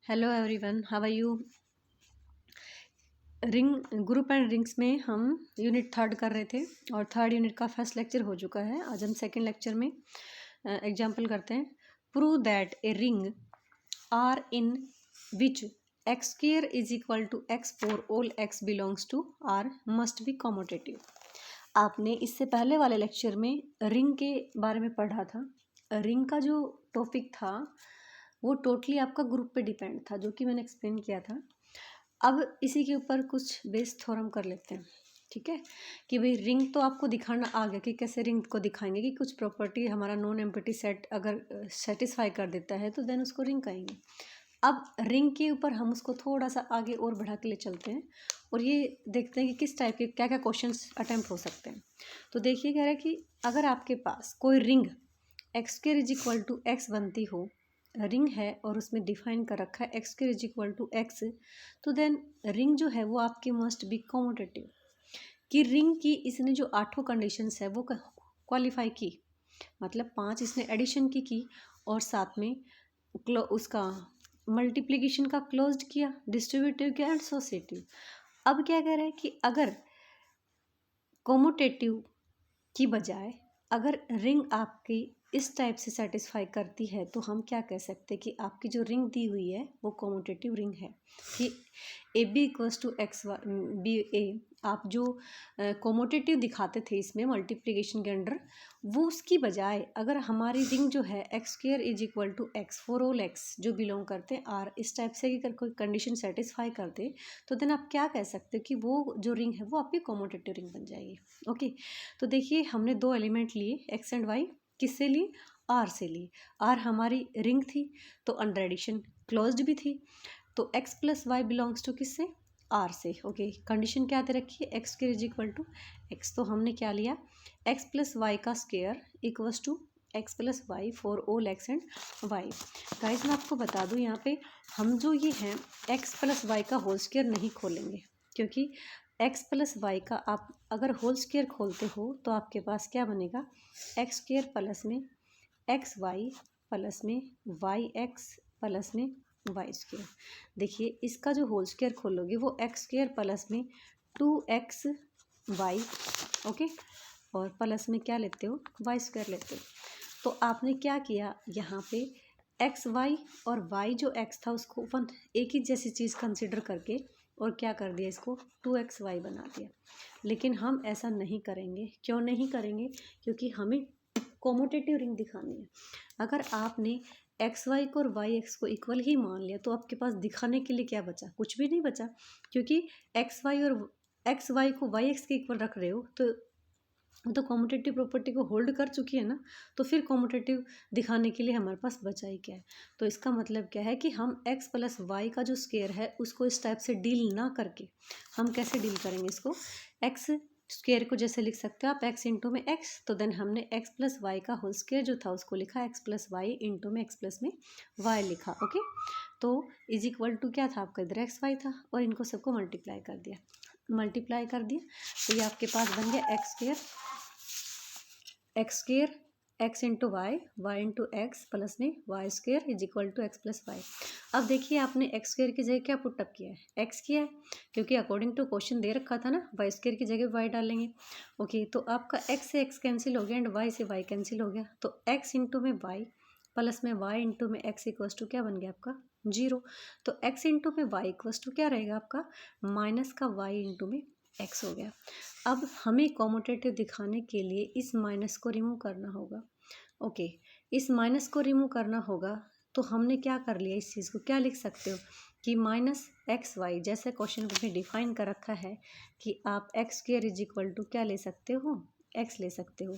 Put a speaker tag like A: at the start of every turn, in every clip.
A: Hello everyone, how are you. Group and rings में हम unit 3 कर रहे थे और 3rd यूनिट का फर्स्ट लेक्चर हो चुका है। आज हम सेकंड लेक्चर में एग्जांपल करते हैं। Prove that a ring R in which x square is equal to x for all x belongs to R must be commutative. आपने इससे पहले वाले लेक्चर में रिंग के बारे में पढ़ा था। रिंग का जो टॉपिक था वो टोटली आपका ग्रुप पे डिपेंड था, जो कि मैंने एक्सप्लेन किया था। अब इसी के ऊपर कुछ बेस थ्योरम कर लेते हैं, ठीक है। कि भाई रिंग तो आपको दिखाना आ गया कि कैसे रिंग को दिखाएंगे कि कुछ प्रॉपर्टी हमारा नॉन एम्प्टी सेट अगर सेटिस्फाई कर देता है तो देन उसको रिंग कहेंगे। अब रिंग के ऊपर हम उसको थोड़ा सा आगे और बढ़ा के ले चलते हैं और ये देखते हैं कि किस टाइप के क्या क्या क्वेश्चंस अटेम्प्ट हो सकते हैं। तो देखिए कह रहा है कि अगर आपके पास कोई ring x square is equal to x बनती हो, रिंग है और उसमें डिफाइन कर रखा है x square is equal to x, तो देन रिंग जो है वो आपकी मस्ट बी कॉम्यूटेटिव। कि रिंग की इसने जो 8 कंडीशंस है वो क्वालिफाई की, मतलब 5 इसने एडिशन की और साथ में उसका मल्टीप्लिकेशन का क्लोज्ड किया, डिस्ट्रीब्यूटिव किया एंड एसोसिएटिव। अब क्या कह रहा है कि अगर कॉम्यूटेटिव की बजाय अगर रिंग आपकी इस टाइप से सेटिस्फाई करती है तो हम क्या कह सकते हैं कि आपकी जो रिंग दी हुई है वो कॉम्यूटेटिव रिंग है। कि A B equals to X B A, आप जो कॉम्यूटेटिव दिखाते थे इसमें मल्टीप्लिकेशन के अंडर, वो उसकी बजाय अगर हमारी रिंग जो है x square is equal to x for all x जो बिलोंग करते हैं आर, इस टाइप से अगर कोई कंडीशन सेटिस्फाई कर दे तो देन आप क्या कह सकते हो कि वो जो रिंग है वो आपकी कॉम्यूटेटिव रिंग बन जाएगी। ओके, तो देखिए हमने 2 एलिमेंट लिए एक्स एंड वाई, किससे ली? आर से ली। आर हमारी रिंग थी तो अंडर एडिशन क्लोज्ड भी थी, तो x plus y belongs to किससे? आर से। ओके, कंडीशन क्या दे रखी है? X square is equal to x, तो हमने क्या लिया? एक्स प्लस वाई का square equals to x plus y for all x and y. Guys मैं आपको बता दूं यहाँ पे हम जो ये हैं एक्स प्लस वाई का होल स्क्वायर नहीं खोलेंगे, क्योंकि एक्स प्लस वाई का आप अगर होल स्क्वायर खोलते हो तो आपके पास क्या बनेगा? एक्स स्क्वायर प्लस में एक्स वाई प्लस में वाई एक्स प्लस में वाई स्क्वायर। देखिए इसका जो होल स्क्वायर खोलोगे वो एक्स स्क्वायर प्लस में 2x वाई, ओके, और प्लस में क्या लेते हो? वाई स्क्वायर लेते हो। तो आपने क्या किया यहाँ पे? एक्स वाई और वाई जो एक्स था उसको वन एक ही जैसी चीज़ कंसिडर करके और क्या कर दिया? इसको 2x वाई बना दिया। लेकिन हम ऐसा नहीं करेंगे। क्यों नहीं करेंगे? क्योंकि हमें कॉम्यूटेटिव रिंग दिखानी है। अगर आपने एक्स वाई को और वाई एक्स को इक्वल ही मान लिया तो आपके पास दिखाने के लिए क्या बचा? कुछ भी नहीं बचा, क्योंकि एक्स वाई और एक्स वाई को वाई एक्स के इक्वल रख रहे हो तो कॉम्यूटेटिव प्रॉपर्टी को होल्ड कर चुकी है ना, तो फिर कॉम्यूटेटिव दिखाने के लिए हमारे पास बचा ही क्या है? तो इसका मतलब क्या है कि हम एक्स प्लस वाई का जो स्क्वायर है उसको इस टाइप से डील ना करके हम कैसे डील करेंगे इसको? एक्स स्क्वायर को जैसे लिख सकते हो आप एक्स इंटू में एक्स, तो देन हमने एक्स प्लस वाई का होल स्क्वायर जो था उसको लिखा एक्स प्लस वाई इंटू में एक्स प्लस में वाई लिखा। ओके, तो इज इक्वल टू क्या था आपका? इधर एक्स वाई था और इनको सबको मल्टीप्लाई कर दिया, तो ये आपके पास बन गया x square X into Y into X plus में Y square is equal to x plus Y. अब देखिए आपने एक्स स्क्वायर की जगह क्या पुटअप किया है? एक्स किया है, क्योंकि अकॉर्डिंग टू क्वेश्चन दे रखा था ना वाई स्क्वायर की जगह वाई डालेंगे। ओके, तो आपका एक्स से एक्स कैंसिल हो गया एंड वाई से वाई कैंसिल हो गया, तो एक्स इंटू में वाई प्लस में वाई इंटू में एक्स इक्वस टू क्या बन गया आपका? 0। तो एक्स इंटू में वाई इक्वस टू क्या रहेगा आपका? माइनस का वाई इंटू में एक्स हो गया। अब हमें कॉम्यूटेटिव दिखाने के लिए इस माइनस को रिमूव करना होगा। ओके, इस माइनस को रिमूव करना होगा तो हमने क्या कर लिया? इस चीज़ को क्या लिख सकते हो कि माइनस एक्स वाई, जैसे क्वेश्चन में डिफाइन कर रखा है कि आप x square is equal to क्या ले सकते हो? एक्स ले सकते हो।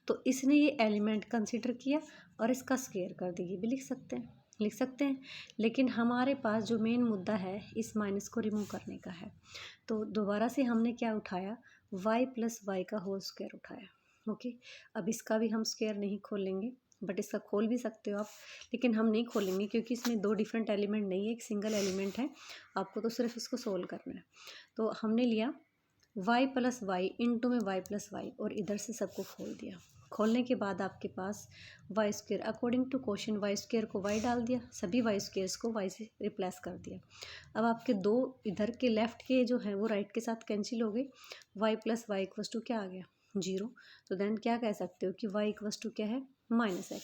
A: तो इसने ये एलिमेंट कंसिडर किया और इसका स्क्वायर कर दिया, ये भी लिख सकते हैं। लेकिन हमारे पास जो मेन मुद्दा है इस माइनस को रिमूव करने का है, तो दोबारा से हमने क्या उठाया? y प्लस वाई का होल स्क्वायर उठाया। ओके, अब इसका भी हम स्क्वायर नहीं खोलेंगे, बट इसका खोल भी सकते हो आप, लेकिन हम नहीं खोलेंगे क्योंकि इसमें 2 डिफरेंट एलिमेंट नहीं है, एक सिंगल एलिमेंट है। आपको तो सिर्फ इसको सोल्व करना है। तो हमने लिया y प्लस वाई इंटू में y प्लस वाई और इधर से सबको खोल दिया। खोलने के बाद आपके पास Y square, according to question Y square को वाई डाल दिया, सभी वाई स्क्वेयर्स को वाई से रिप्लेस कर दिया। अब आपके दो इधर के लेफ्ट के जो है वो राइट के साथ कैंसिल हो गए, y plus y equals to क्या आ गया 0। तो देन क्या कह सकते हो कि वाई इक्वस टू क्या है -x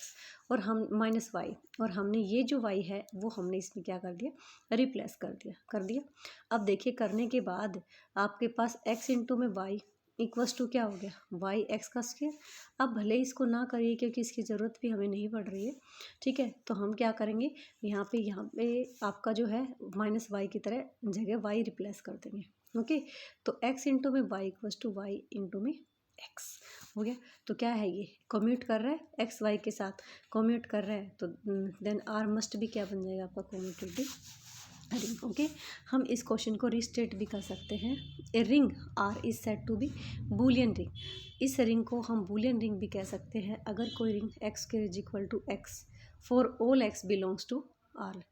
A: और हम -y, और हमने ये जो y है वो हमने इसमें क्या कर दिया रिप्लेस कर दिया। अब देखिए करने के बाद आपके पास x इंटू में y इक्वस टू क्या हो गया वाई एक्स का स्क्वायर। अब भले इसको ना करिए क्योंकि इसकी ज़रूरत भी हमें नहीं पड़ रही है, ठीक है। तो हम क्या करेंगे यहाँ पे आपका जो है -y की तरह जगह y रिप्लेस कर देंगे, ओके। तो x इंटू में y equals to y into में x हो गया। तो क्या है ये कम्यूट कर रहा है एक्स वाई के साथ, कम्यूट कर रहा है तो देन आर मस्ट भी क्या बन जाएगा आपका कम्यूटेटिव रिंग, ओके। हम इस क्वेश्चन को रिस्टेट भी कर सकते हैं। A ring R is said to be Boolean ring. इस रिंग को हम बूलियन रिंग भी कह सकते हैं अगर कोई रिंग एक्स के is equal to x for all x belongs to R.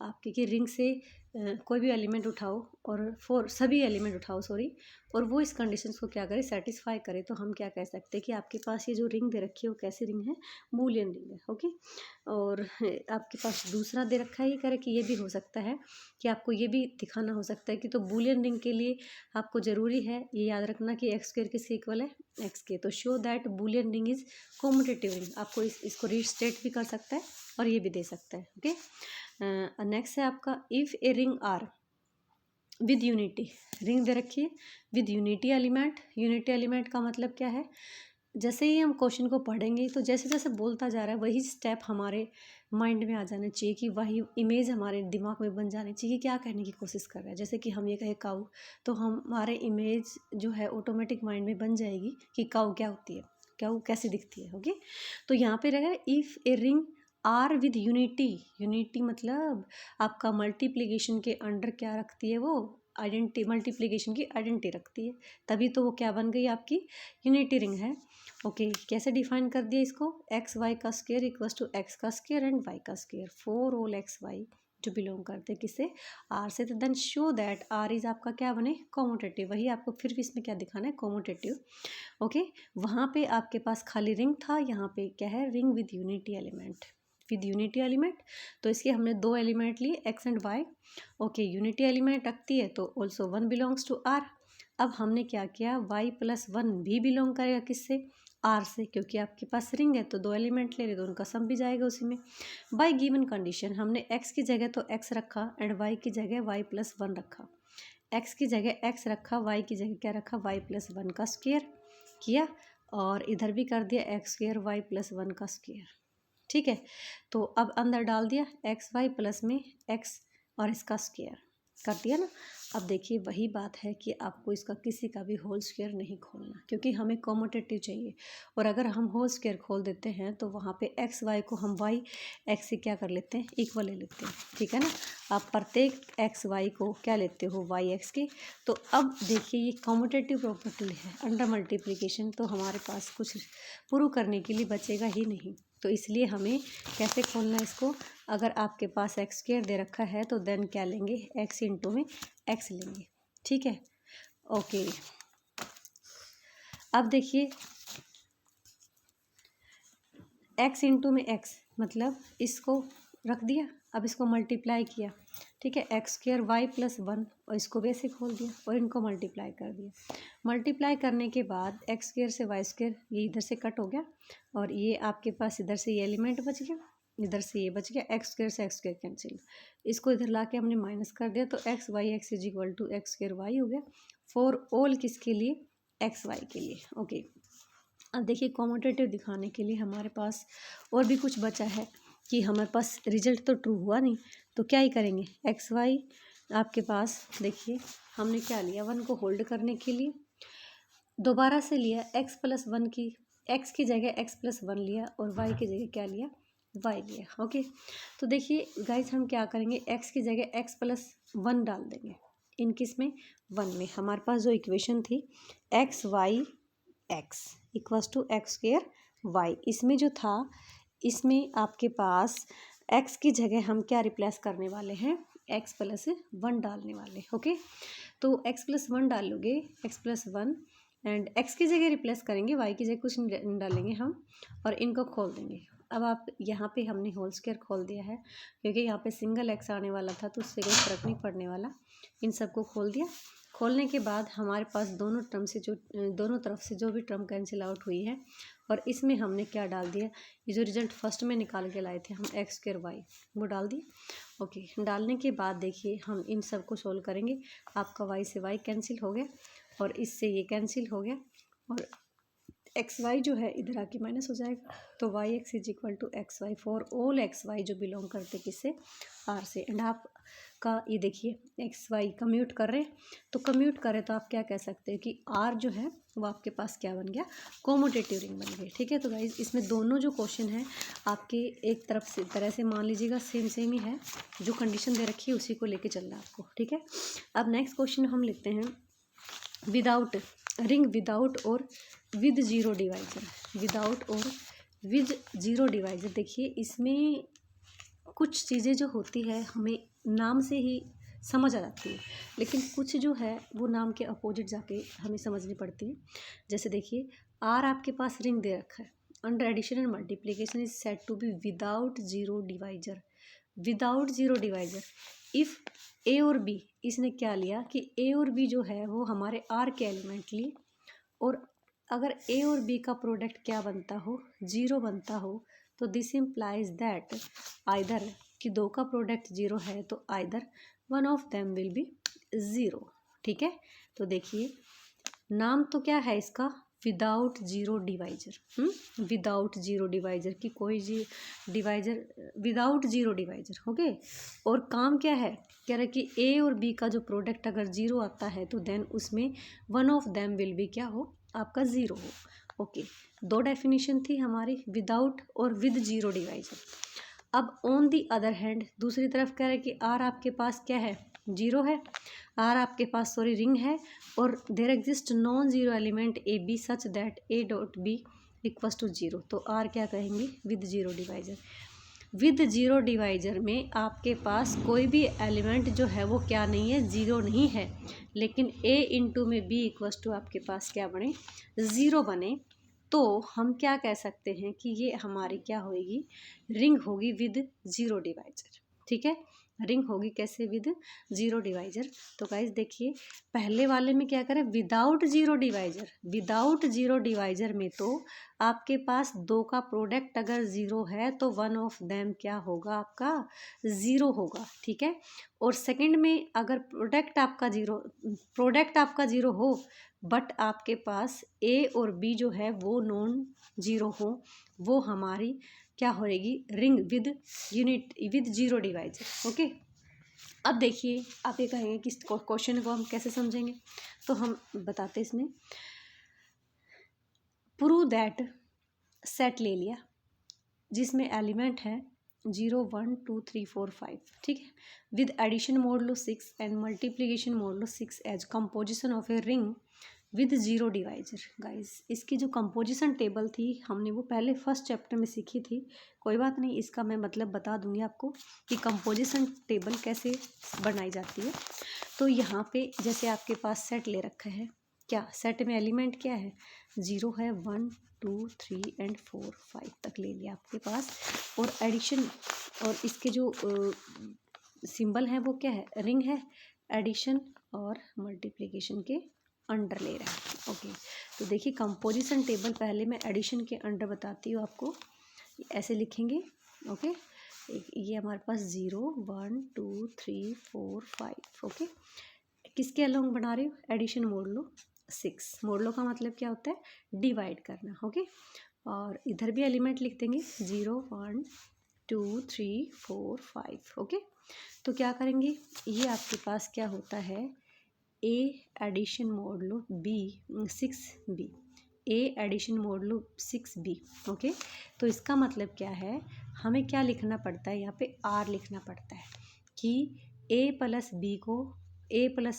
A: आपके की रिंग से कोई भी एलिमेंट उठाओ और फॉर सभी एलिमेंट उठाओ सॉरी, और वो इस कंडीशंस को क्या करे सेटिस्फाई करे, तो हम क्या कह सकते हैं कि आपके पास ये जो रिंग दे रखी है वो कैसी रिंग है बूलियन रिंग है, ओके। और आपके पास दूसरा दे रखा है ये कह रहे कि ये भी हो सकता है कि आपको ये भी दिखाना हो सकता है कि तो बूलियन रिंग के लिए आपको ज़रूरी है ये याद रखना कि एक्स स्क्वायर किसके इक्वल है एक्स के। तो show that Boolean ring is commutative ring, आपको इसको रीस्टेट भी कर सकता है और ये भी दे सकता है, ओके। नेक्स्ट है आपका if a ring R with unity, ring दे रखी है with unity element. Unity element का मतलब क्या है, जैसे ही हम क्वेश्चन को पढ़ेंगे तो जैसे जैसे बोलता जा रहा है वही स्टेप हमारे माइंड में आ जाने चाहिए, कि वही इमेज हमारे दिमाग में बन जानी चाहिए कि क्या कहने की कोशिश कर रहा है। जैसे कि हम ये कहे काऊ, तो हमारे इमेज जो है ऑटोमेटिक माइंड में बन जाएगी कि काऊ क्या होती है, काऊ कैसी दिखती है, ओके। तो यहाँ पे रहेगा if a ring R with unity, unity मतलब आपका मल्टीप्लिकेशन के अंडर क्या रखती है वो आइडेंटिटी, मल्टीप्लिकेशन की आइडेंटिटी रखती है, तभी तो वो क्या बन गई आपकी यूनिटी रिंग है, ओके। कैसे डिफाइन कर दिया इसको, एक्स वाई का स्क्वायर इक्वल्स टू एक्स का स्क्वायर एंड वाई का square for all x y जो बिलोंग करते हैं किससे आर से। तो then show that R is आपका क्या बने कॉम्यूटेटिव, वही आपको फिर भी इसमें क्या दिखाना है कॉम्यूटेटिव, ओके। वहाँ पे आपके पास खाली रिंग था, यहाँ पे क्या है ring with unity element, with unity element. तो इसके हमने दो एलिमेंट लिए x and y, okay. Unity element रखती है तो also one belongs to R. अब हमने क्या किया वाई प्लस वन भी बिलोंग करेगा किससे आर से, क्योंकि आपके पास रिंग है तो दो एलिमेंट ले रहे तो उनका सम भी जाएगा उसी में। बाय गिवन कंडीशन हमने एक्स की जगह तो एक्स रखा एंड वाई की जगह वाई प्लस वन रखा, एक्स की जगह एक्स रखा, वाई की जगह क्या रखा वाई प्लस वन का स्क्वायर किया, और इधर भी कर दिया x square y plus one का स्क्वायर, ठीक है। तो अब अंदर डाल दिया एक्स वाई प्लस में एक्स और इसका स्क्वायर कर दिया ना। अब देखिए वही बात है कि आपको इसका किसी का भी होल स्क्वायर नहीं खोलना, क्योंकि हमें कॉम्यूटेटिव चाहिए, और अगर हम होल स्क्वायर खोल देते हैं तो वहाँ पे एक्स वाई को हम वाई एक्स से क्या कर लेते हैं इक्वल ले लेते हैं, ठीक है ना। आप प्रत्येक एक्स वाई को क्या लेते हो वाई एक्स के। तो अब देखिए ये कॉम्यूटेटिव प्रॉपर्टी है अंडर मल्टीप्लिकेशन, तो हमारे पास कुछ प्रूव करने के लिए बचेगा ही नहीं। तो इसलिए हमें कैसे खोलना है इसको, अगर आपके पास एक्स स्क्वायर दे रखा है तो देन क्या लेंगे एक्स इंटू में एक्स लेंगे, ठीक है, ओके। अब देखिए एक्स इंटू में एक्स मतलब इसको रख दिया, अब इसको मल्टीप्लाई किया, ठीक है, x square y plus one, और इसको भी ऐसे खोल दिया और इनको मल्टीप्लाई कर दिया। मल्टीप्लाई करने के बाद एक्स स्क्वायर से वाई स्क्वायर ये इधर से कट हो गया, और ये आपके पास इधर से ये एलिमेंट बच गया, इधर से ये बच गया, एक्स स्क्वायर से एक्स स्क्वायर कैंसिल, इसको इधर ला के हमने माइनस कर दिया, तो x y x is equal to x square y हो गया फॉर ऑल किसके लिए एक्स वाई के लिए, ओके। अब देखिए कॉम्यूटेटिव दिखाने के लिए हमारे पास और भी कुछ बचा है कि हमारे पास रिजल्ट तो ट्रू हुआ नहीं, तो क्या ही करेंगे एक्स वाई आपके पास देखिए हमने क्या लिया वन को होल्ड करने के लिए दोबारा से लिया एक्स प्लस वन की, एक्स की जगह एक्स प्लस वन लिया और वाई की जगह क्या लिया वाई लिया, ओके। तो देखिए गाइस हम क्या करेंगे एक्स की जगह एक्स प्लस वन डाल देंगे इन किस में वन में। हमारे पास जो इक्वेशन थी x y x equals to x square y, इसमें जो था इसमें आपके पास एक्स की जगह हम क्या रिप्लेस करने वाले हैं एक्स प्लस वन डालने वाले, ओके। तो एक्स प्लस वन डालोगे x plus one and x की जगह रिप्लेस करेंगे, वाई की जगह कुछ नहीं डालेंगे हम, और इनको खोल देंगे। अब आप यहाँ पे हमने होल स्क्वायर खोल दिया है, क्योंकि यहाँ पे सिंगल एक्स आने वाला था तो उससे कोई फर्क नहीं पड़ने वाला। इन सबको खोल दिया। खोलने के बाद हमारे पास दोनों टर्म से जो दोनों तरफ से जो भी टर्म कैंसिल आउट हुई है, और इसमें हमने क्या डाल दिया, ये जो रिजल्ट फर्स्ट में निकाल के लाए थे हम एक्स स्क्वायर वाई, वो डाल दिए। ओके, डालने के बाद देखिए हम इन सब को सोल्व करेंगे। आपका वाई से वाई कैंसिल हो गया और इससे ये कैंसिल हो गया, और एक्स वाई जो है इधर आके माइनस हो जाएगा। तो y x is equal to x y for all x y जो बिलोंग करते किससे, आर से। एंड आप का ये देखिए एक्स वाई कम्यूट कर रहे हैं, तो कम्यूट करें तो आप क्या कह सकते हैं कि आर जो है वो आपके पास क्या बन गया, कोमोटेटिव रिंग बन गई। ठीक है, तो गाइज इसमें दोनों जो क्वेश्चन है आपके एक तरफ से तरह से मान लीजिएगा सेम ही है, जो कंडीशन दे रखी है उसी को लेके चलना है आपको। ठीक है, अब नेक्स्ट क्वेश्चन हम लिखते हैं विदाउट रिंग, विदाउट और विद जीरो डिवाइजर, विदाउट और विद जीरो डिवाइजर। देखिए इसमें कुछ चीज़ें जो होती है हमें नाम से ही समझ आ जाती है, लेकिन कुछ जो है वो नाम के अपोजिट जाके हमें समझनी पड़ती है। जैसे देखिए आर आपके पास रिंग दे रखा है, under addition and multiplication is said to be without zero divisor, without zero divisor. If A और बी, इसने क्या लिया कि ए और बी जो है वो हमारे आर के एलिमेंट लिए, और अगर ए और बी का प्रोडक्ट क्या बनता हो, जीरो बनता हो, तो दिस इम्प्लाइज दैट आइदर कि दो का प्रोडक्ट जीरो है तो either one of them will be zero. ठीक है, तो देखिए नाम तो क्या है इसका, without zero divisor, without zero divisor की कोई divisor, without zero divisor. Okay, और काम क्या है, कह रहा है कि ए और बी का जो प्रोडक्ट अगर जीरो आता है तो देन उसमें one of them will be क्या हो, आपका ज़ीरो हो। ओके, दो डेफिनेशन थी हमारी, विदाउट और विद जीरो डिवाइजर। अब ऑन दी अदर हैंड दूसरी तरफ कह रहे हैं कि आर आपके पास क्या है, जीरो है, आर आपके पास सॉरी रिंग है, और there exist non zero element a b such that a dot b equals to zero. तो आर क्या कहेंगे, with zero divisor. With zero divisor में आपके पास कोई भी एलिमेंट जो है वो क्या नहीं है, ज़ीरो नहीं है, लेकिन ए इंटू में बी इक्वल्स टू आपके पास क्या बने, ज़ीरो बने। तो हम क्या कह सकते हैं कि ये हमारी क्या होगी, रिंग होगी विद जीरो डिवाइजर। ठीक है, रिंग होगी कैसे, विद जीरो डिवाइजर। तो गाइज देखिए पहले वाले में क्या करें, without zero divisor, without zero divisor में तो आपके पास दो का प्रोडक्ट अगर ज़ीरो है तो वन ऑफ देम क्या होगा, आपका ज़ीरो होगा। ठीक है, और सेकंड में अगर प्रोडक्ट आपका ज़ीरो हो, बट आपके पास ए और बी जो है वो नॉन जीरो हो, वो हमारी क्या होएगी, ring with unit with zero divisor. Okay, अब देखिए आप ये कहेंगे कि क्वेश्चन को हम कैसे समझेंगे, तो हम बताते इसमें प्रूव दैट सेट ले लिया जिसमें एलिमेंट है 0 1 2 3 4 5। ठीक है, with addition modulo 6 and multiplication modulo 6 as composition of a ring with zero divisor. Guys इसकी जो कंपोजिशन टेबल थी हमने वो पहले फर्स्ट चैप्टर में सीखी थी, कोई बात नहीं, इसका मैं मतलब बता दूंगी आपको कि कंपोजिशन टेबल कैसे बनाई जाती है। तो यहाँ पे जैसे आपके पास सेट ले रखा है, क्या सेट में एलिमेंट क्या है, 0 है, 1 2 3 एंड 4 5 तक ले लिया आपके पास, और एडिशन और इसके जो सिंबल है वो क्या है, रिंग है, एडिशन और मल्टीप्लिकेशन के अंडर ले रहा है। ओके, तो देखिए कंपोजिशन टेबल पहले मैं एडिशन के अंडर बताती हूँ आपको, ऐसे लिखेंगे। ओके, ये हमारे पास 0 1 2 3 4 5। ओके, किसके अलोंग बना रही हूँ, एडिशन मॉडुलो 6। मॉडुलो का मतलब क्या होता है, डिवाइड करना। ओके, और इधर भी एलिमेंट लिख देंगे 0 1 2 3 4 5। ओके, तो क्या करेंगे, ये आपके पास क्या होता है, ए एडिशन मॉडुलो बी 6b, ए एडिशन मॉडुलो 6b। ओके, तो इसका मतलब क्या है, हमें क्या लिखना पड़ता है, यहाँ पे आर लिखना पड़ता है कि ए प्लस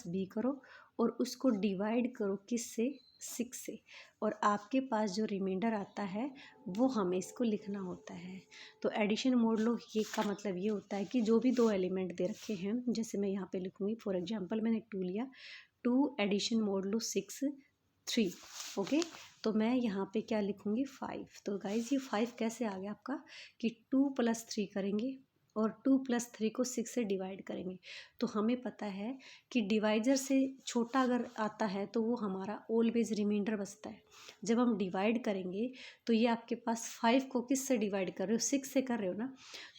A: बी करो और उसको डिवाइड करो किससे, 6 से, और आपके पास जो रिमाइंडर आता है वो हमें इसको लिखना होता है। तो एडिशन मॉडुलो ये का मतलब ये होता है कि जो भी दो एलिमेंट दे रखे हैं, जैसे मैं यहाँ पे लिखूँगी फॉर एग्जांपल मैंने 2 लिया, 2 एडिशन मॉडुलो 6 3। ओके, तो मैं यहाँ पे क्या लिखूँगी 5। तो गाइज ये 5 कैसे आ गया आपका कि 2 + 3 करेंगे और 2 + 3 को 6 से डिवाइड करेंगे। तो हमें पता है कि डिवाइजर से छोटा अगर आता है तो वो हमारा ऑलवेज रिमाइंडर बचता है। जब हम डिवाइड करेंगे तो ये आपके पास 5 को किस से डिवाइड कर रहे हो, 6 से कर रहे हो ना।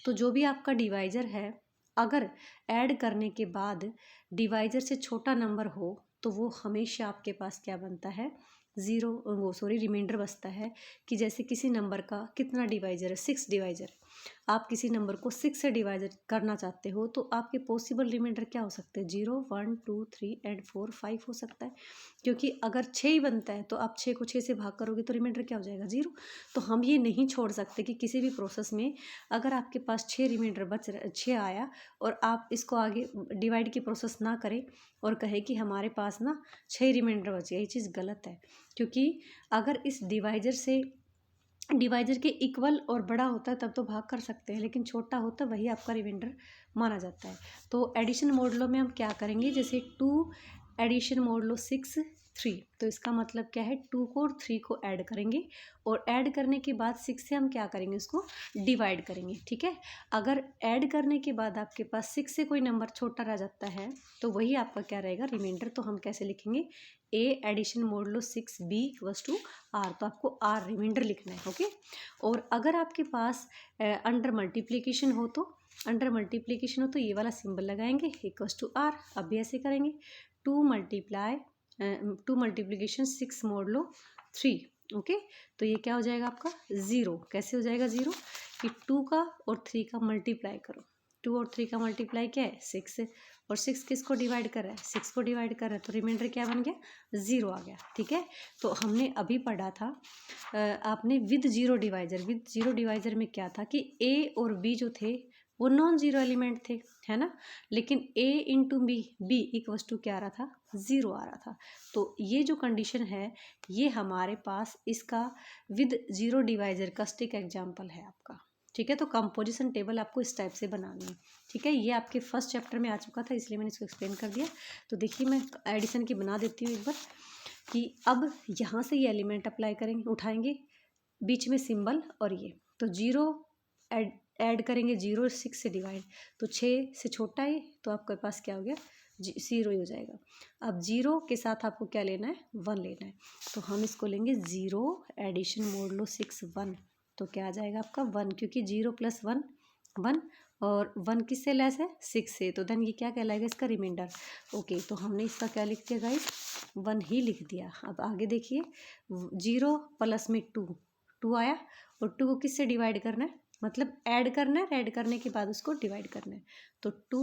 A: तो जो भी आपका डिवाइजर है अगर ऐड करने के बाद डिवाइजर से छोटा नंबर हो तो वो हमेशा आपके पास क्या बनता है, ज़ीरो, वो सॉरी रिमाइंडर बचता है। कि जैसे किसी नंबर का कितना डिवाइजर है, 6 डिवाइजर, आप किसी नंबर को 6 से डिवाइड करना चाहते हो तो आपके पॉसिबल रिमाइंडर क्या हो सकते हैं, 0, 1, 2, 3 एंड 4, 5 हो सकता है। क्योंकि अगर 6 ही बनता है तो आप 6 को 6 से भाग करोगे तो रिमाइंडर क्या हो जाएगा, 0। तो हम ये नहीं छोड़ सकते कि किसी भी प्रोसेस में अगर आपके पास 6 रिमाइंडर बच 6 आया और आप इसको आगे डिवाइड की प्रोसेस ना करें और कहे कि हमारे पास ना 6 रिमाइंडर बच गया, ये चीज़ गलत है। क्योंकि अगर इस डिवाइजर के इक्वल और बड़ा होता है तब तो भाग कर सकते हैं, लेकिन छोटा होता है वही आपका रिमाइंडर माना जाता है। तो एडिशन मॉडलों में हम क्या करेंगे, जैसे 2 एडिशन मॉडलो 6 3, तो इसका मतलब क्या है, 2 को और 3 को ऐड करेंगे और ऐड करने के बाद 6 से हम क्या करेंगे, उसको डिवाइड करेंगे। ठीक है, अगर ऐड करने के बाद आपके पास 6 से कोई नंबर छोटा रह जाता है तो वही आपका क्या रहेगा, रिमाइंडर। तो हम कैसे लिखेंगे, ए एडिशन मॉडलो 6b = आर, तो आपको आर रिमाइंडर लिखना है। ओके, और अगर आपके पास अंडर मल्टीप्लिकेशन हो तो ये वाला सिंबल लगाएंगे =R। अब भी ऐसे करेंगे, 2 मल्टीप्लिकेशन 6 मॉडलो 3। ओके, तो ये क्या हो जाएगा आपका 0। कैसे हो जाएगा 0, कि 2 का और 3 का मल्टीप्लाई करो। 2 और 3 का मल्टीप्लाई क्या है, 6 है, और 6 किसको डिवाइड कर रहा है, 6 को डिवाइड कर रहा है, तो रिमाइंडर क्या बन गया, 0 आ गया। ठीक है, तो हमने अभी पढ़ा था आपने विद जीरो डिवाइजर में क्या था कि ए और बी जो थे वो नॉन जीरो एलिमेंट थे, है ना। लेकिन a इंटू बी = क्या आ रहा था, 0 आ रहा था। तो ये जो कंडीशन है ये हमारे पास इसका विद जीरो डिवाइजर का स्टिक एग्जाम्पल है आपका। ठीक है, तो कंपोजिशन टेबल आपको इस टाइप से बनानी है। ठीक है, ये आपके फर्स्ट चैप्टर में आ चुका था इसलिए मैंने इसको एक्सप्लेन कर दिया। तो देखिए मैं एडिशन की बना देती हूँ एक बार, कि अब यहाँ से ये एलिमेंट अप्लाई करेंगे, उठाएंगे बीच में सिंबल और ये, तो 0 ऐड करेंगे, 0 6 से डिवाइड, तो 6 से छोटा है तो आपके पास क्या हो गया, 0 ही हो जाएगा। अब 0 के साथ आपको क्या लेना है, 1 लेना है, तो हम इसको लेंगे 0 एडिशन मॉडलो 6 1। तो क्या आ जाएगा आपका 1, क्योंकि 0 + 1 1 और 1 किससे लेस है, 6 से, तो देन ये क्या कहलाएगा, इसका रिमाइंडर। ओके, तो हमने इसका क्या लिख दिया गाइस, 1 ही लिख दिया। अब आगे देखिए, 0 + में 2 आया और 2 को किससे डिवाइड करना है, मतलब ऐड करना है, ऐड करने के बाद उसको डिवाइड करना है, तो 2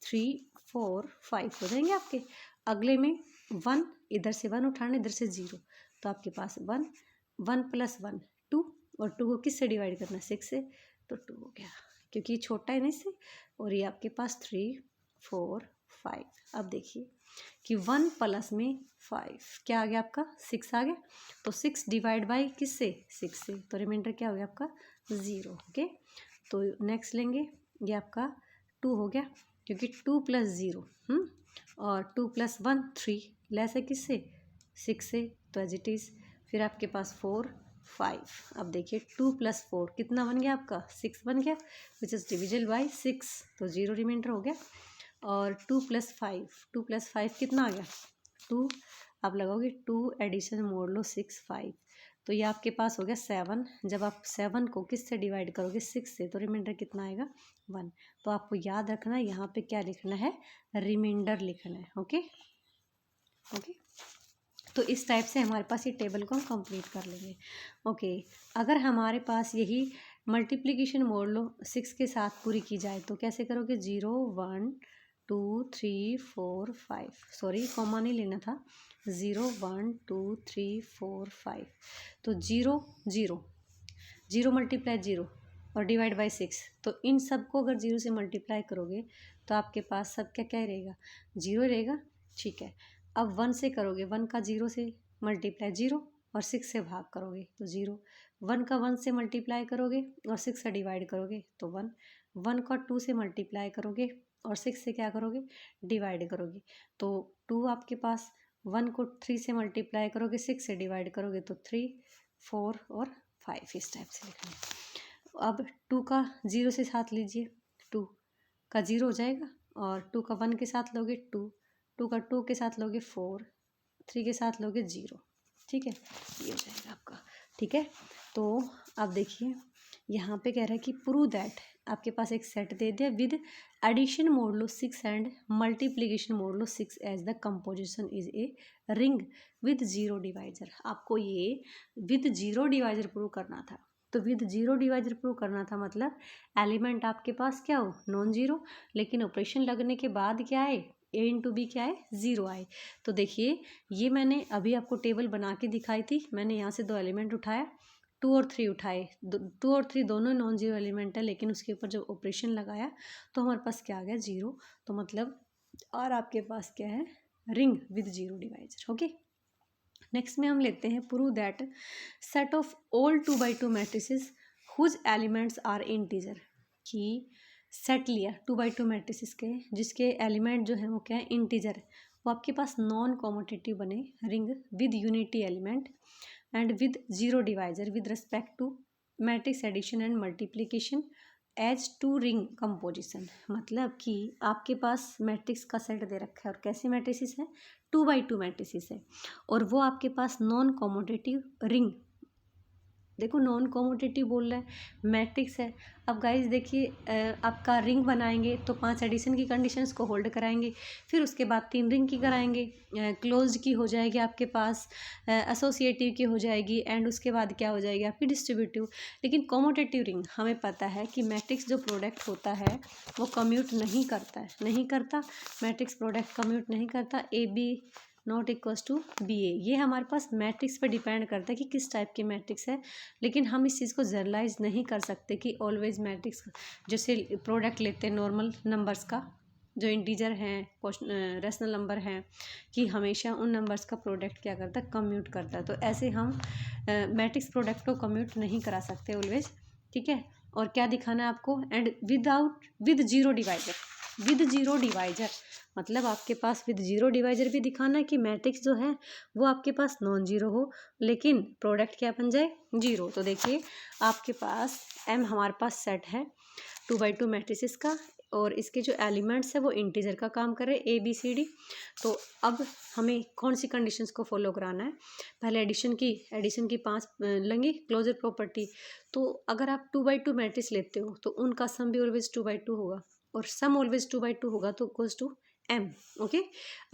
A: 3 4 5 हो जाएंगे आपके। अगले में 1, इधर से 1 उठाना, इधर से 0, तो आपके पास 1 1 + 1 2, और 2 को किससे डिवाइड करना है, 6 से, तो 2 हो गया, क्योंकि छोटा है ना इससे। और ये आपके पास 3 4 5। अब देखिए कि 1 + में 5 क्या आ गया आपका, 6 आ गया, तो 6 डिवाइड बाई किससे, 6 से, तो रिमाइंडर क्या हो गया आपका, 0। ओके, तो नेक्स्ट लेंगे, ये आपका 2 हो गया, क्योंकि 2 + 0 और 2 + 1 3, लेस है किससे, 6 से, तो एज इट इज़। फिर आपके पास 4 5। अब देखिए 2 + 4 कितना बन गया आपका, 6 बन गया, विच इज़ डिविजिबल बाई 6, तो 0 रिमाइंडर हो गया। और 2 + 5 कितना आ गया, 2, आप लगाओगे 2 एडिशन मॉडलो 6 5, तो ये आपके पास हो गया 7। जब आप 7 को किस से डिवाइड करोगे, 6 से, तो रिमाइंडर कितना आएगा, 1। तो आपको याद रखना है यहाँ पे क्या लिखना है, रिमाइंडर लिखना है। ओके ओके, तो इस टाइप से हमारे पास ये टेबल को हम कंप्लीट कर लेंगे। ओके, अगर हमारे पास यही मल्टीप्लिकेशन मॉडलो 6 के साथ पूरी की जाए तो कैसे करोगे, 0 1 2 3 4 5, सॉरी कॉमा नहीं लेना था, 0 1 2 3 4 5, तो 0 0 0 × 0 और डिवाइड बाई 6, तो इन सब को अगर 0 से मल्टीप्लाई करोगे तो आपके पास सब क्या क्या रहेगा, 0 रहेगा। ठीक है, अब 1 से करोगे, 1 का 0 से मल्टीप्लाई 0 और 6 से भाग करोगे तो 0, 1 का 1 से मल्टीप्लाई करोगे और 6 से डिवाइड करोगे तो 1, 1 का 2 से मल्टीप्लाई करोगे और 6 से क्या करोगे, डिवाइड करोगे, तो 2 आपके पास, 1 को 3 से मल्टीप्लाई करोगे, 6 से डिवाइड करोगे तो 3, 4 और 5 इस टाइप से लिखना है। अब 2 का 0 से साथ लीजिए, 2 का 0 हो जाएगा, और 2 का 1 के साथ लोगे 2, 2 का 2 के साथ लोगे 4, 3 के साथ लोगे 0। ठीक है, ये हो जाएगा आपका। ठीक है, तो अब देखिए यहाँ पे कह रहा है कि प्रूव दैट, आपके पास एक सेट दे दिया with addition modulo 6 and multiplication modulo 6 as the composition is a ring with zero divisor. आपको ये विद जीरो डिवाइजर प्रूव करना था। तो विद जीरो डिवाइजर प्रूव करना था मतलब एलिमेंट आपके पास क्या हो, नॉन जीरो, लेकिन ऑपरेशन लगने के बाद क्या है, ए इंटू बी क्या है, ज़ीरो आए। तो देखिए ये मैंने अभी आपको टेबल बना के दिखाई थी, मैंने यहाँ से 2 एलिमेंट उठाया, 2 और 3 उठाए, 2 और 3 दोनों नॉन जीरो एलिमेंट है, लेकिन उसके ऊपर जब ऑपरेशन लगाया तो हमारे पास क्या आ गया, जीरो। तो मतलब और आपके पास क्या है, ring with zero divisor. Okay, next में हम लेते हैं prove that set of all 2x2 matrices whose elements are integer. कि सेट लिया 2x2 मैट्रिसेस के जिसके एलिमेंट जो है वो क्या है, इंटीजर है, वो आपके पास नॉन कॉम्यूटेटिव बने ring with unity element and with zero divisor with respect to matrix addition and multiplication as to ring composition. मतलब कि आपके पास मैट्रिक्स का सेट दे रखा है और कैसे मैट्रिसेस है, 2x2 मैट्रिसेस है, और वो आपके पास नॉन कॉम्यूटेटिव रिंग, देखो नॉन कॉम्यूटेटिव बोल रहा है, मैट्रिक्स है। अब गाइस देखिए आपका रिंग बनाएंगे तो 5 एडिशन की कंडीशंस को होल्ड कराएंगे, फिर उसके बाद 3 रिंग की कराएंगे, क्लोज्ड की हो जाएगी आपके पास, एसोसिएटिव की हो जाएगी, एंड उसके बाद क्या हो जाएगी आपकी डिस्ट्रीब्यूटिव। लेकिन कॉम्यूटेटिव रिंग हमें पता है कि मैट्रिक्स जो प्रोडक्ट होता है वो कम्यूट नहीं करता है, नहीं करता, मैट्रिक्स प्रोडक्ट कम्यूट नहीं करता, A B not equals to B A. ये हमारे पास मैट्रिक्स पे डिपेंड करता है कि किस टाइप की मैट्रिक्स है, लेकिन हम इस चीज़ को जनरलाइज नहीं कर सकते कि ऑलवेज मैट्रिक्स, जैसे प्रोडक्ट लेते हैं नॉर्मल नंबर्स का, जो इंटीजर हैं, रेशनल नंबर हैं, कि हमेशा उन नंबर्स का प्रोडक्ट क्या करता है, कम्यूट करता है। तो ऐसे हम मैट्रिक्स प्रोडक्ट को कम्यूट नहीं करा सकते ऑलवेज। ठीक है, और क्या दिखाना है आपको, and with zero divisor, with zero divisor मतलब आपके पास विद जीरो डिवाइजर भी दिखाना है कि मैट्रिक्स जो है वो आपके पास नॉन जीरो हो, लेकिन प्रोडक्ट क्या बन जाए, जीरो। तो देखिए आपके पास एम हमारे पास सेट है 2x2 मैट्रिसेस का, और इसके जो एलिमेंट्स है वो इंटीजर का काम करे, ए बी सी डी। तो अब हमें कौन सी कंडीशंस को फॉलो कराना है, पहले एडिशन की 5 लेंगे क्लोजर प्रॉपर्टी। तो अगर आप 2x2 मैट्रिक्स लेते हो तो उनका सम भी ऑलवेज 2x2 होगा, और सम ऑलवेज 2x2 होगा तो equals to M. Okay,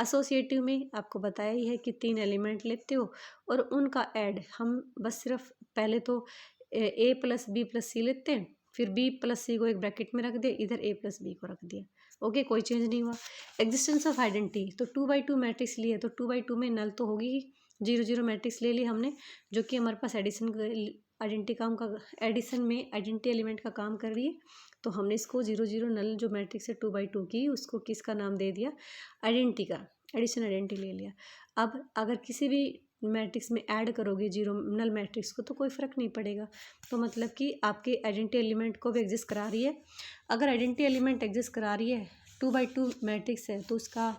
A: associative में आपको बताया ही है कि 3 एलिमेंट लेते हो और उनका ऐड हम बस सिर्फ पहले तो ए प्लस बी प्लस सी लेते हैं, फिर बी प्लस सी को एक ब्रैकेट में रख दिया, इधर ए प्लस बी को रख दिया। ओके, कोई चेंज नहीं हुआ। एग्जिस्टेंस ऑफ आइडेंटिटी, तो 2x2 मैट्रिक्स लिए तो 2x2 में नल तो होगी ही, 0 0 मैट्रिक्स ले ली हमने, जो कि हमारे पास आइडेंटिटी काम का, एडिशन में आइडेंटिटी एलिमेंट का काम कर रही है। तो हमने इसको 0 0 नल जो मैट्रिक्स है 2x2 की, उसको किसका नाम दे दिया, आइडेंटिटी का, एडिशन आइडेंटिटी ले लिया। अब अगर किसी भी मैट्रिक्स में ऐड करोगे जीरो नल मैट्रिक्स को तो कोई फ़र्क नहीं पड़ेगा, तो मतलब कि आपके आइडेंटिटी एलिमेंट को भी एग्जिस्ट करा रही है। अगर आइडेंटिटी एलिमेंट एग्जिस्ट करा रही है, 2x2 मैट्रिक्स है, तो उसका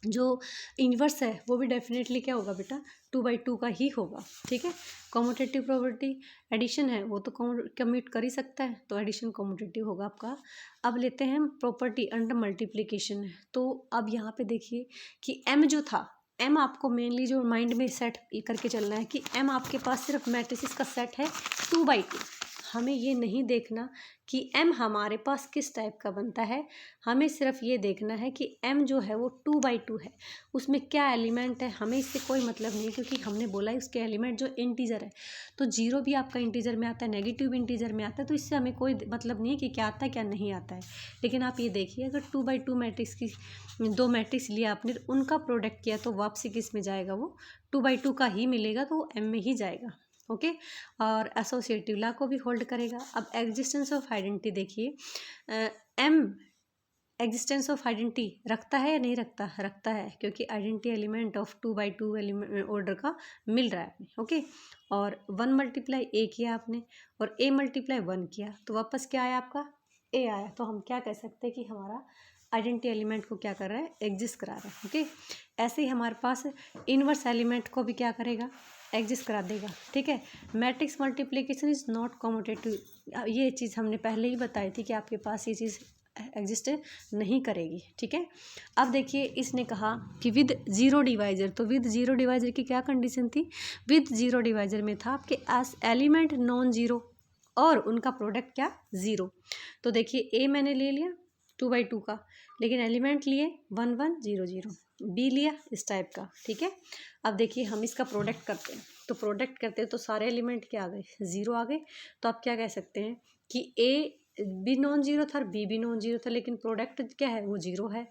A: जो इन्वर्स है वो भी डेफिनेटली क्या होगा बेटा, 2x2 का ही होगा। ठीक है, कॉम्यूटेटिव प्रॉपर्टी एडिशन है वो तो कम्यूट कर ही सकता है, तो एडिशन कॉम्यूटेटिव होगा आपका। अब लेते हैं हम प्रॉपर्टी अंडर मल्टीप्लिकेशन। तो अब यहाँ पे देखिए कि m जो था, m आपको मेनली जो माइंड में सेट करके चलना है कि m आपके पास सिर्फ मैट्रिसेस का सेट है 2x2। हमें ये नहीं देखना कि m हमारे पास किस टाइप का बनता है, हमें सिर्फ ये देखना है कि m जो है वो 2x2 है, उसमें क्या एलिमेंट है, हमें इससे कोई मतलब नहीं, क्योंकि हमने बोला है उसके एलिमेंट जो इंटीजर है। तो जीरो भी आपका इंटीजर में आता है, नेगेटिव भी इंटीजर में आता है, तो इससे हमें कोई मतलब नहीं है कि क्या आता है क्या नहीं आता है। लेकिन आप ये देखिए अगर 2x2 मैट्रिक्स की 2 मैट्रिक्स लिया आपने, उनका प्रोडक्ट किया तो वापसी किस में जाएगा, वो 2x2 का ही मिलेगा, तो वो m में ही जाएगा। ओके, और एसोसिएटिव लॉ को भी होल्ड करेगा। अब एग्जिस्टेंस ऑफ आइडेंटिटी देखिए, m एग्जिस्टेंस ऑफ आइडेंटिटी रखता है या नहीं रखता, रखता है, क्योंकि identity element of 2x2 element order का मिल रहा है। ओके, और 1 मल्टीप्लाई ए किया आपने और a मल्टीप्लाई 1 किया, तो वापस क्या आया आपका, a आया। तो हम क्या कह सकते हैं कि हमारा आइडेंटिटी एलिमेंट को क्या कर रहा है, एग्जिस्ट करा रहा है। ओके, ऐसे ही हमारे पास इनवर्स एलिमेंट को भी क्या करेगा, एग्जिस्ट करा देगा। ठीक है, matrix multiplication is not commutative, ये चीज़ हमने पहले ही बताई थी कि आपके पास ये चीज़ एग्जिस्ट नहीं करेगी। ठीक है, अब देखिए इसने कहा कि विद जीरो डिवाइजर, तो विद जीरो डिवाइजर की क्या कंडीशन थी, विद जीरो डिवाइजर में था आपके एलिमेंट नॉन जीरो और उनका प्रोडक्ट क्या, ज़ीरो। तो देखिए ए मैंने ले लिया 2/2 का, लेकिन एलिमेंट लिए 1 1 0 0, बी लिया इस टाइप का। ठीक है, अब देखिए हम इसका प्रोडक्ट करते हैं, तो प्रोडक्ट करते हैं तो सारे एलिमेंट क्या आ गए, ज़ीरो आ गए। तो आप क्या कह सकते हैं कि ए भी नॉन जीरो था और बी भी नॉन जीरो था, लेकिन प्रोडक्ट क्या है, वो जीरो है।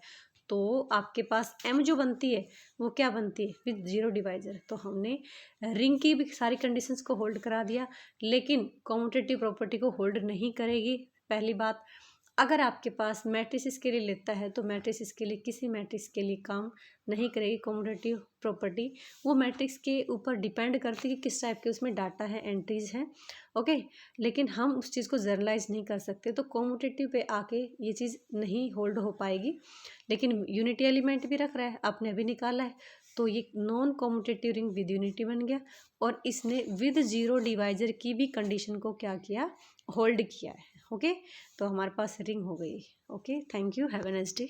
A: तो आपके पास एम जो बनती है वो क्या बनती है, विद जीरो डिवाइजर। तो हमने रिंग की भी सारी कंडीशंस को होल्ड करा दिया, लेकिन कॉम्यूटेटिव प्रॉपर्टी को होल्ड नहीं करेगी। पहली बात, अगर आपके पास मैट्रिक्स के लिए लेता है तो मैट्रिक्स के लिए किसी मैट्रिक्स के लिए काम नहीं करेगी कॉम्यूटेटिव प्रॉपर्टी। वो मैट्रिक्स के ऊपर डिपेंड करती है कि किस टाइप के उसमें डाटा है, एंट्रीज हैं। ओके, लेकिन हम उस चीज़ को जनरलाइज नहीं कर सकते, तो कॉम्यूटेटिव पे आके ये चीज़ नहीं होल्ड हो पाएगी। लेकिन यूनिटी एलिमेंट भी रख रहा है, आपने अभी निकाला है, तो ये non commutative ring with unity बन गया। और इसने विद जीरो डिवाइजर की भी कंडीशन को क्या किया, होल्ड किया है। ओके, तो हमारे पास रिंग हो गई। Okay, thank you, have a nice day.